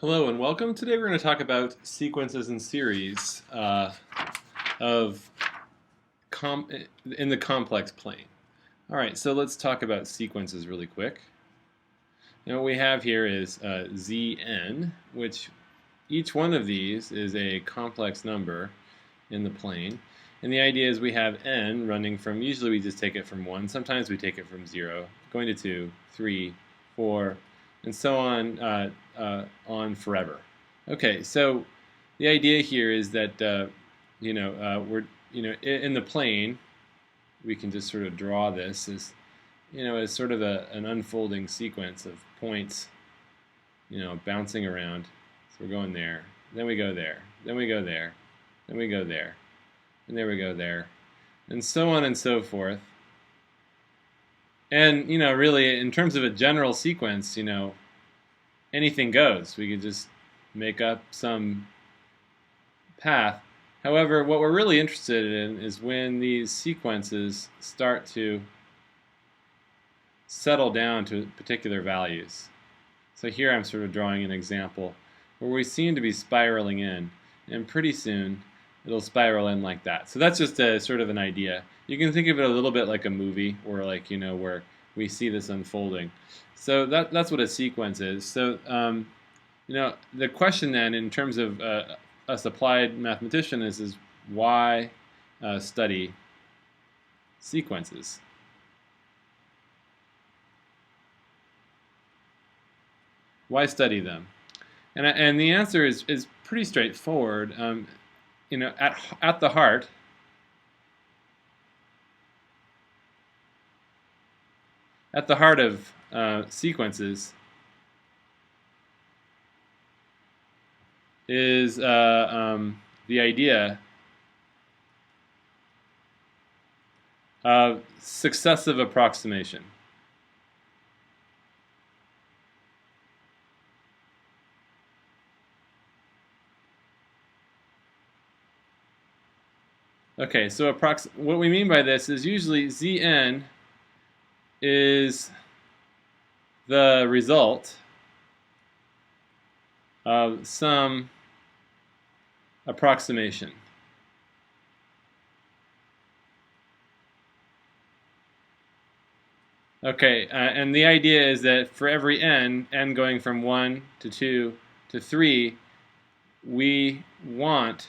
Hello and welcome. Today we're going to talk about sequences and series of in the complex plane. All right, so let's talk about sequences really quick. What we have here is Zn, which each one of these is a complex number in the plane. And the idea is we have n running from, usually we just take it from 1, sometimes we take it from 0, going to 2, 3, 4, and so on forever. Okay, so the idea here is that we're in the plane. We can just sort of draw this as as sort of an unfolding sequence of points, bouncing around. So we're going there, then we go there, then we go there, then we go there, and there we go there, and so on and so forth. And really, in terms of a general sequence, anything goes. We could just make up some path. However, what we're really interested in is when these sequences start to settle down to particular values. So here I'm sort of drawing an example where we seem to be spiraling in, and pretty soon it'll spiral in like that. So that's just a sort of an idea. You can think of it a little bit like a movie, or like where we see this unfolding. So that's what a sequence is. So the question then, in terms of us applied mathematician, is why study sequences? Why study them? And the answer is pretty straightforward. At the heart, of sequences is the idea of successive approximation. Okay, so what we mean by this is usually Zn is the result of some approximation. Okay, and the idea is that for every n going from 1 to 2 to 3, we want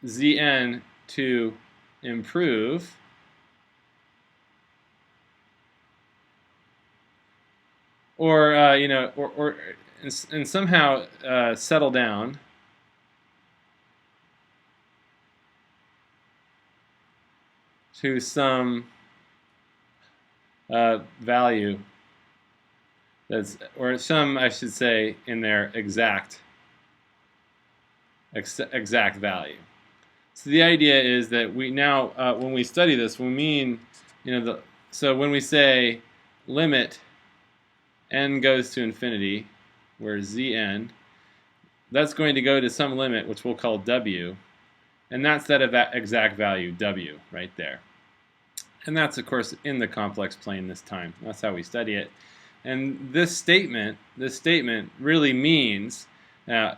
Zn to improve or and somehow settle down to some value that's, or some, I should say, in their exact value. So the idea is that we now, when we study this, we mean, so when we say limit n goes to infinity, where Zn, that's going to go to some limit, which we'll call w, and that's that exact value, w, right there. And that's, of course, in the complex plane this time. That's how we study it. And this statement really means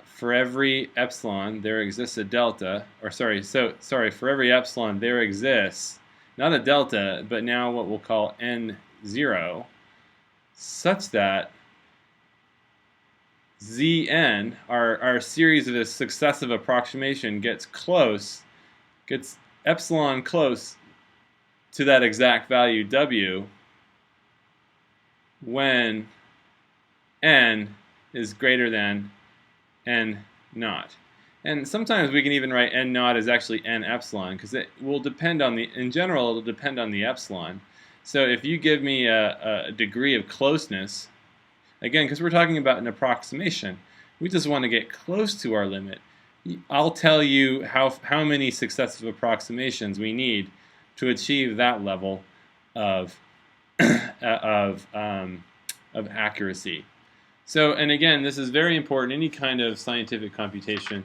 for every epsilon there exists a delta, or for every epsilon there exists not a delta, but now what we'll call n0, such that Zn, our series of this successive approximation, gets epsilon close to that exact value w when n is greater than n naught. And sometimes we can even write n naught as actually n epsilon, because it will depend on in general, it'll depend on the epsilon. So if you give me a degree of closeness, again, because we're talking about an approximation, we just want to get close to our limit. I'll tell you how many successive approximations we need to achieve that level of accuracy. So, and again, this is very important. Any kind of scientific computation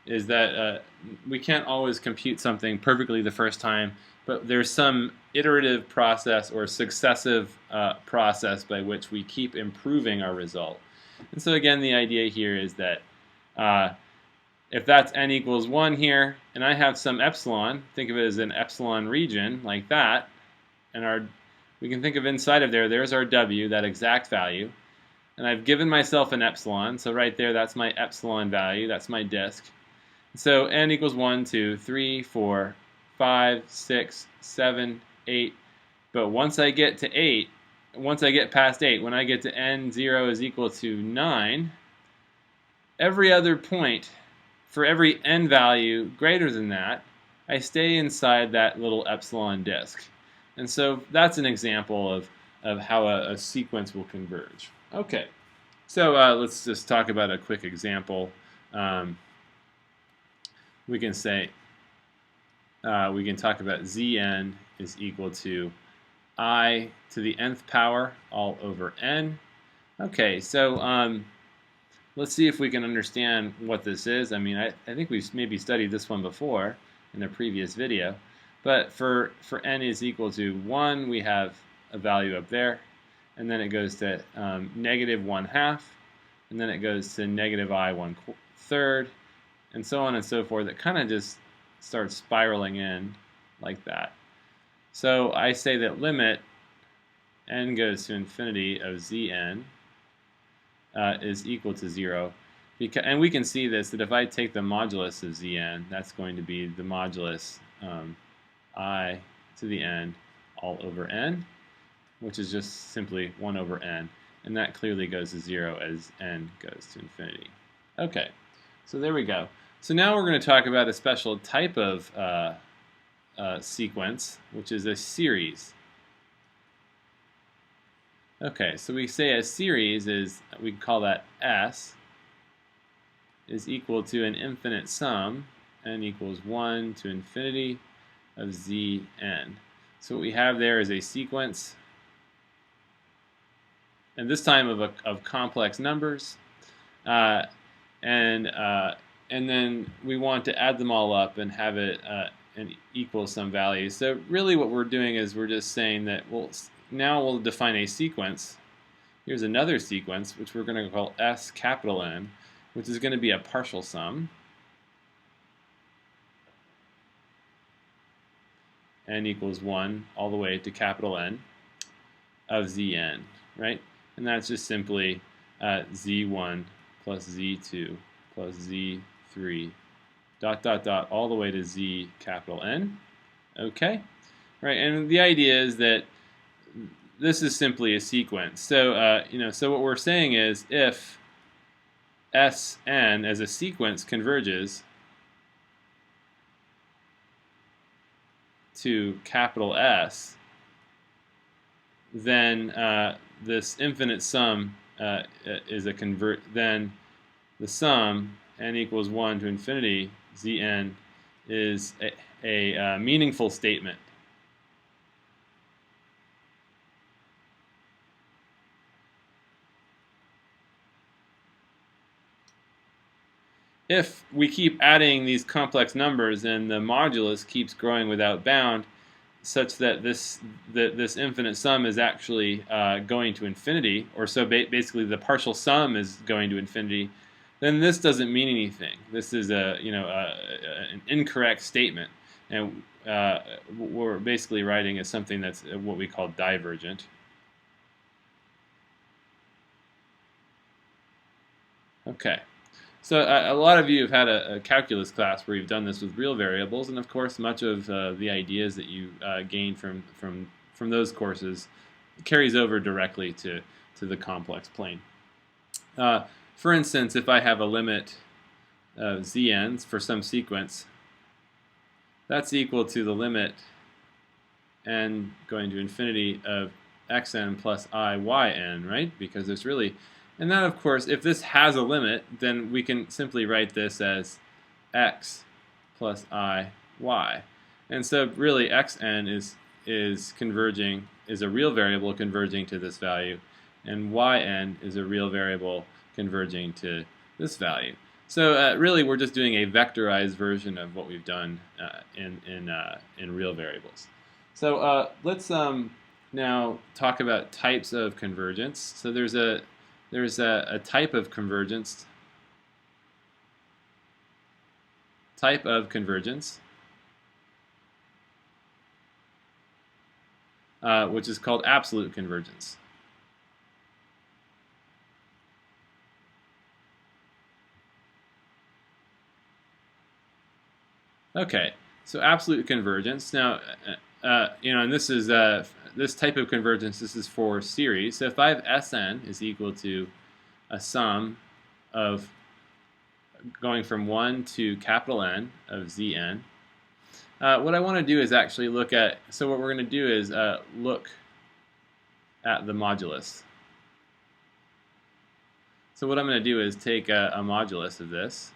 is that we can't always compute something perfectly the first time, but there's some iterative process or successive process by which we keep improving our result. And so again, the idea here is that if that's n equals 1 here, and I have some epsilon, think of it as an epsilon region like that, and we can think of inside of there's our w, that exact value, and I've given myself an epsilon, so right there that's my epsilon value, that's my disk. So n equals 1, 2, 3, 4, 5, 6, 7, 8, but once I get to 8, once I get past 8, when I get to n0 is equal to 9, every other point, for every n value greater than that, I stay inside that little epsilon disk. And so that's an example of how a sequence will converge. Okay, so let's just talk about a quick example. We can say, we can talk about Zn is equal to I to the nth power all over n. Okay, so let's see if we can understand what this is. I mean, I think we've maybe studied this one before in a previous video. But for n is equal to 1, we have a value up there. And then it goes to negative 1/2. And then it goes to negative I 1/3. And so on and so forth. It kind of just starts spiraling in like that. So I say that limit n goes to infinity of Zn is equal to 0. And we can see this, that if I take the modulus of Zn, that's going to be the modulus I to the n all over n, which is just simply 1 over n. And that clearly goes to 0 as n goes to infinity. Okay, so there we go. So now we're going to talk about a special type of sequence, which is a series. Okay, so we say a series is, we call that S, is equal to an infinite sum, n equals 1 to infinity of Zn. So what we have there is a sequence, and this time of complex numbers, and then we want to add them all up and have it and equal some value. So really what we're doing is we're just saying that now we'll define a sequence. Here's another sequence, which we're going to call S capital N, which is going to be a partial sum. N equals 1 all the way to capital N of Zn, right? And that's just simply Z1 plus Z2 plus Z3 dot dot dot all the way to Z capital N. Okay? Right, and the idea is that this is simply a sequence. So, so what we're saying is if Sn as a sequence converges to capital S, then this infinite sum is a then the sum n equals 1 to infinity Zn is a meaningful statement. If we keep adding these complex numbers and the modulus keeps growing without bound, such that this infinite sum is actually going to infinity, or so basically the partial sum is going to infinity, then this doesn't mean anything. This is an incorrect statement, and what we're basically writing is something that's what we call divergent. Okay. So a lot of you have had a calculus class where you've done this with real variables, and of course much of the ideas that you gain from those courses carries over directly to the complex plane. For instance, if I have a limit of Zn's for some sequence, that's equal to the limit n going to infinity of xn plus I yn, right? Because there's really... And that, of course, if this has a limit, then we can simply write this as x plus I y. And so really xn is converging, is a real variable converging to this value, and yn is a real variable converging to this value. So really we're just doing a vectorized version of what we've done in real variables. So let's now talk about types of convergence. So there's there's a type of convergence. Which is called absolute convergence. Okay, so absolute convergence. Now, and this is this type of convergence. This is for series. So if I have Sn is equal to a sum of going from 1 to capital N of Zn. What I want to do is actually look at, so what we're going to do is look at the modulus. So what I'm going to do is take a modulus of this,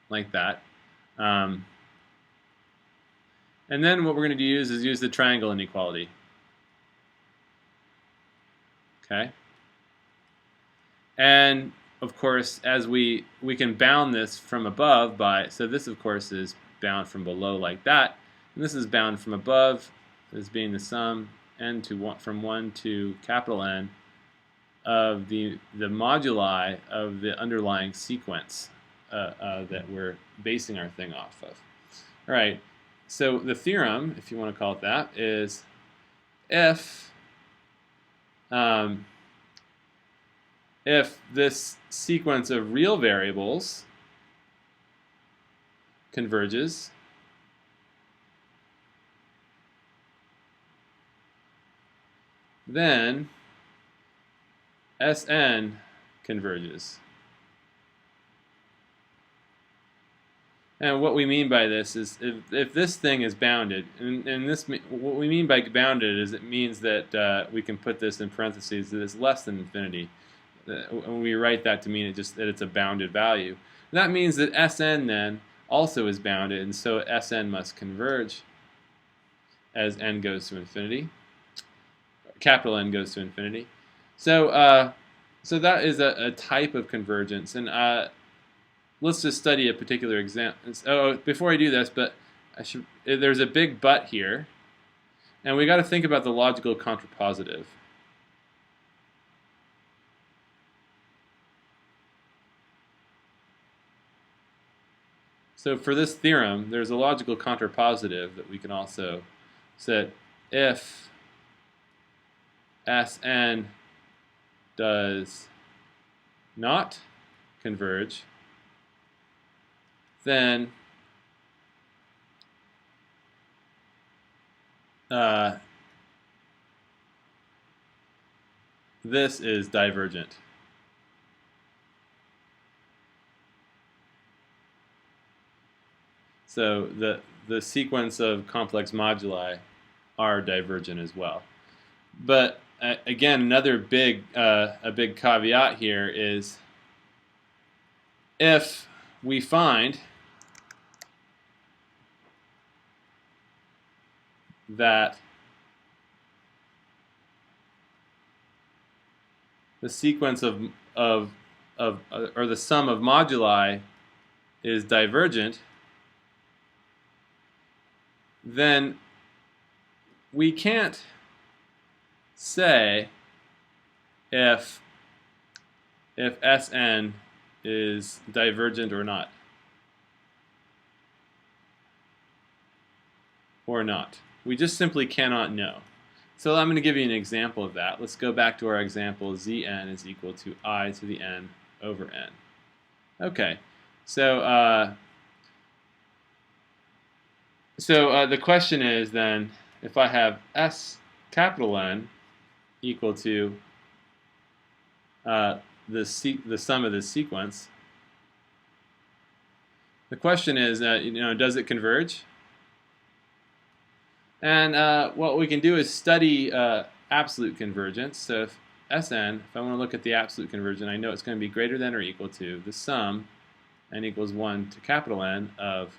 like that. And then what we're going to use is use the triangle inequality. Okay? And of course, as we can bound this from above by, so this of course is bound from below like that, and this is bound from above, this being the sum n to 1, from 1 to capital N of the moduli of the underlying sequence that we're basing our thing off of. All right, so the theorem, if you want to call it that, is if this sequence of real variables converges, then Sn converges. And what we mean by this is if this thing is bounded, and this, what we mean by bounded is it means that we can put this in parentheses that it's less than infinity. When we write that to mean that it's a bounded value. That means that Sn then also is bounded, and so Sn must converge as n goes to infinity. Capital N goes to infinity. So so that is a type of convergence, and let's just study a particular example. Oh, before I do this, but there's a big but here, and we got to think about the logical contrapositive. So for this theorem, there's a logical contrapositive that we can also set if Sn does not converge, then this is divergent. So the sequence of complex moduli are divergent as well. But again, another a big caveat here is if we find that the sequence of or the sum of moduli is divergent, then we can't say if Sn is divergent or not. We just simply cannot know. So I'm going to give you an example of that. Let's go back to our example. Zn is equal to I to the n over n. Okay, so the question is then, if I have S capital N equal to the sum of this sequence, the question is, does it converge? And what we can do is study absolute convergence. So if Sn, if I want to look at the absolute convergence, I know it's going to be greater than or equal to the sum n equals 1 to capital N of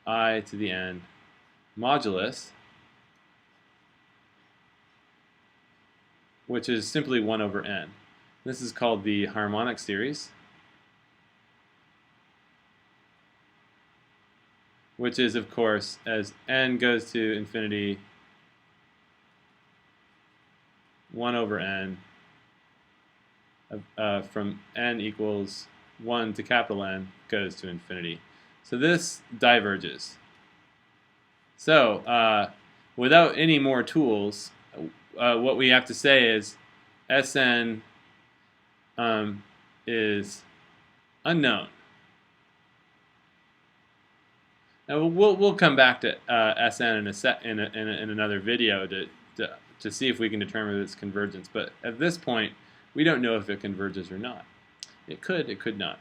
I to the n modulus, which is simply 1 over n. This is called the harmonic series, which is, of course, as n goes to infinity, 1 over n from n equals 1 to capital N goes to infinity. So this diverges. So without any more tools, what we have to say is Sn is unknown. Now we'll come back to Sn in another video to see if we can determine its convergence. But at this point, we don't know if it converges or not. It could not.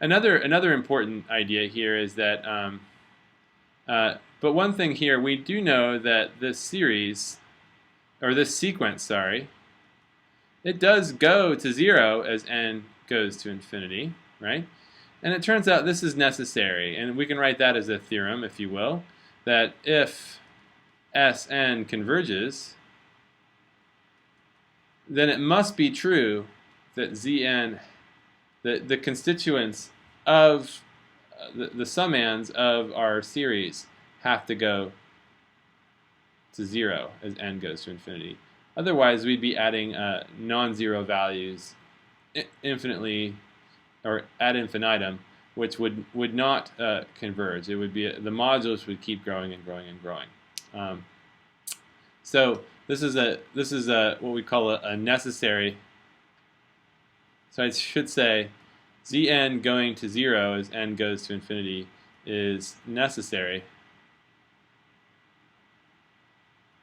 Another important idea here is that, but one thing here, we do know that this series, or this sequence, sorry, it does go to 0 as n goes to infinity, right? And it turns out this is necessary, and we can write that as a theorem, if you will, that if Sn converges, then it must be true that Zn, the constituents of the summands of our series have to go to 0 as n goes to infinity. Otherwise, we'd be adding non-zero values infinitely or ad infinitum, which would not converge. It would be the modulus would keep growing and growing and growing. So this is what we call a necessary. So I should say Zn going to 0 as n goes to infinity is necessary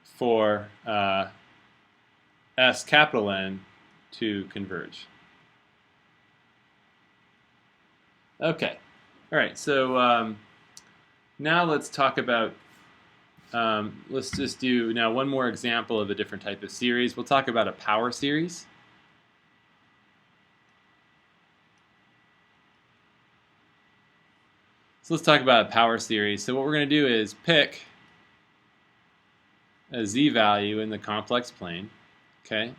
for S capital N to converge. Okay, all right. So now let's talk about. Let's just do now one more example of a different type of series. We'll talk about a power series. So let's talk about a power series. So what we're going to do is pick a z value in the complex plane, okay?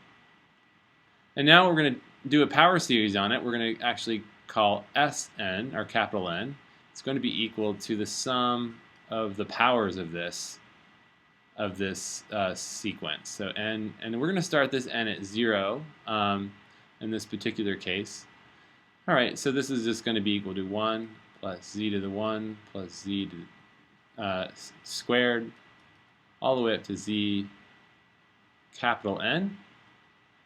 And now we're going to do a power series on it. We're going to actually call Sn, or capital N. It's going to be equal to the sum of the powers of this sequence. So n, and we're going to start this n at 0 in this particular case. All right, so this is just going to be equal to 1 plus z to the 1 plus z to squared, all the way up to z capital N.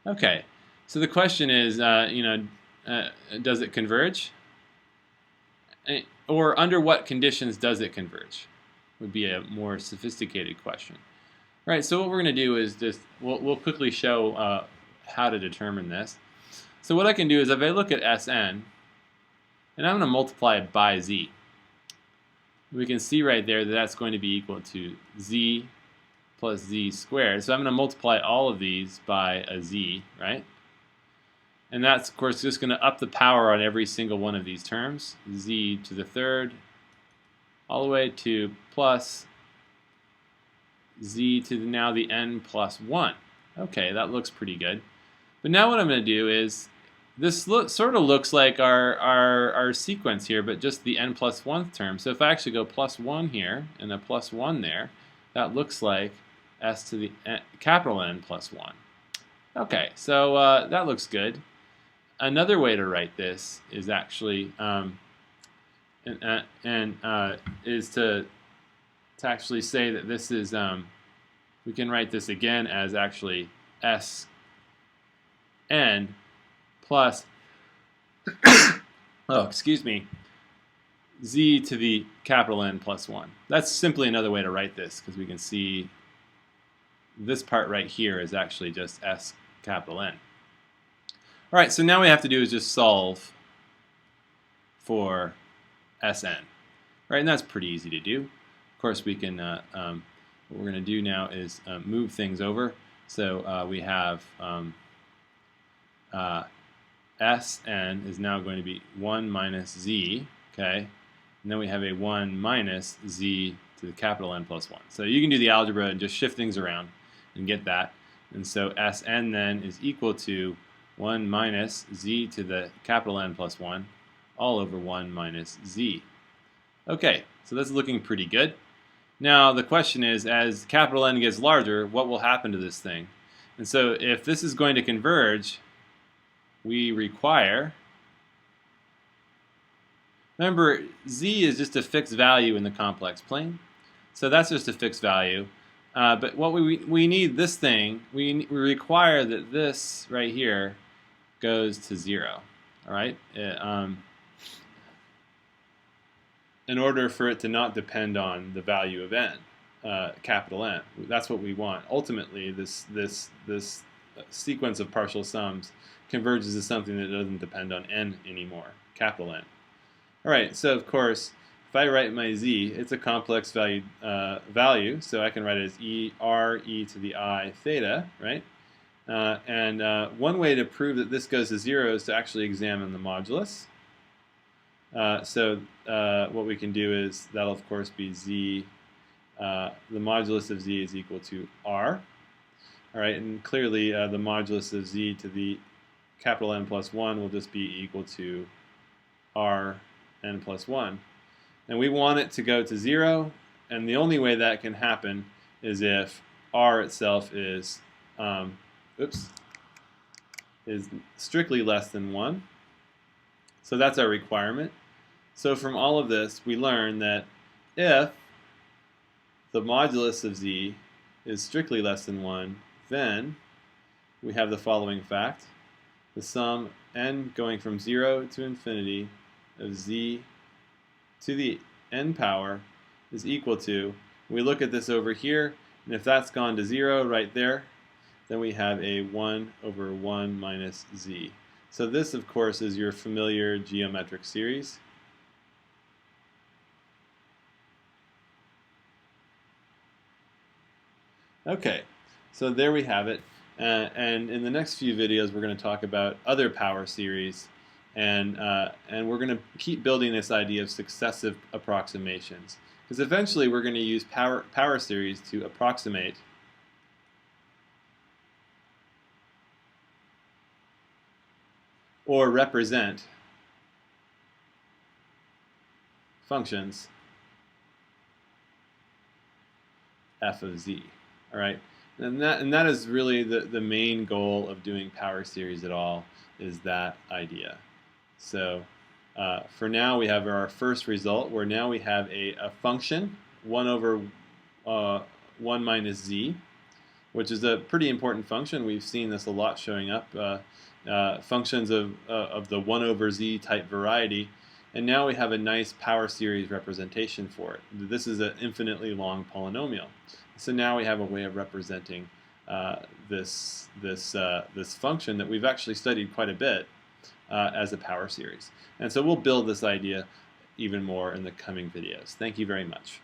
Okay, so the question is, does it converge? Or under what conditions does it converge? Would be a more sophisticated question. All right, so what we're going to do is just, we'll quickly show how to determine this. So what I can do is if I look at Sn, and I'm going to multiply it by z, we can see right there that that's going to be equal to z plus z squared. So I'm going to multiply all of these by a z, right? And that's, of course, just going to up the power on every single one of these terms, z to the third, all the way to plus z to now the n plus 1. Okay, that looks pretty good. But now what I'm going to do is, this sort of looks like our sequence here, but just the n plus 1th term. So if I actually go plus 1 here and a plus 1 there, that looks like s to the capital N plus 1. Okay, so that looks good. Another way to write this is actually is to actually say that this is we can write this again as actually s n plus oh, excuse me, z to the capital N plus 1. That's simply another way to write this, because we can see this part right here is actually just s capital N. All right, so now what we have to do is just solve for Sn. Right, and that's pretty easy to do. Of course, we can. What we're going to do now is move things over. So we have Sn is now going to be 1 minus z, okay? And then we have a 1 minus z to the capital N plus 1. So you can do the algebra and just shift things around and get that. And so Sn then is equal to 1 minus z to the capital N plus 1 all over 1 minus z. Okay, so that's looking pretty good. Now the question is, as capital N gets larger, what will happen to this thing? And so if this is going to converge, we require, remember, z is just a fixed value in the complex plane. So that's just a fixed value. But what we need this thing, we require that this right here goes to 0. All right? In order for it to not depend on the value of n, capital N. That's what we want. Ultimately, this sequence of partial sums converges to something that doesn't depend on n anymore, capital N. All right, so of course, if I write my z, it's a complex value, so I can write it as r e to the I theta, right? One way to prove that this goes to 0 is to actually examine the modulus. What we can do is, that'll of course be z, the modulus of z is equal to r. All right, and clearly the modulus of z to the capital N plus 1 will just be equal to r n plus 1. And we want it to go to 0, and the only way that can happen is if r itself is strictly less than 1. So that's our requirement. So from all of this, we learn that if the modulus of z is strictly less than 1, then we have the following fact. The sum n going from 0 to infinity of z to the n power is equal to, we look at this over here, and if that's gone to 0 right there, then we have a 1 over 1 minus z. So this, of course, is your familiar geometric series. Okay, so there we have it. And in the next few videos, we're going to talk about other power series, and we're going to keep building this idea of successive approximations, because eventually we're going to use power series to approximate or represent functions f of z. All right, and that is really the main goal of doing power series at all, is that idea. So for now, we have our first result, where now we have a function 1 over 1 minus z, which is a pretty important function. We've seen this a lot showing up, functions of the 1 over z type variety. And now we have a nice power series representation for it. This is an infinitely long polynomial. So now we have a way of representing this function that we've actually studied quite a bit as a power series. And so we'll build this idea even more in the coming videos. Thank you very much.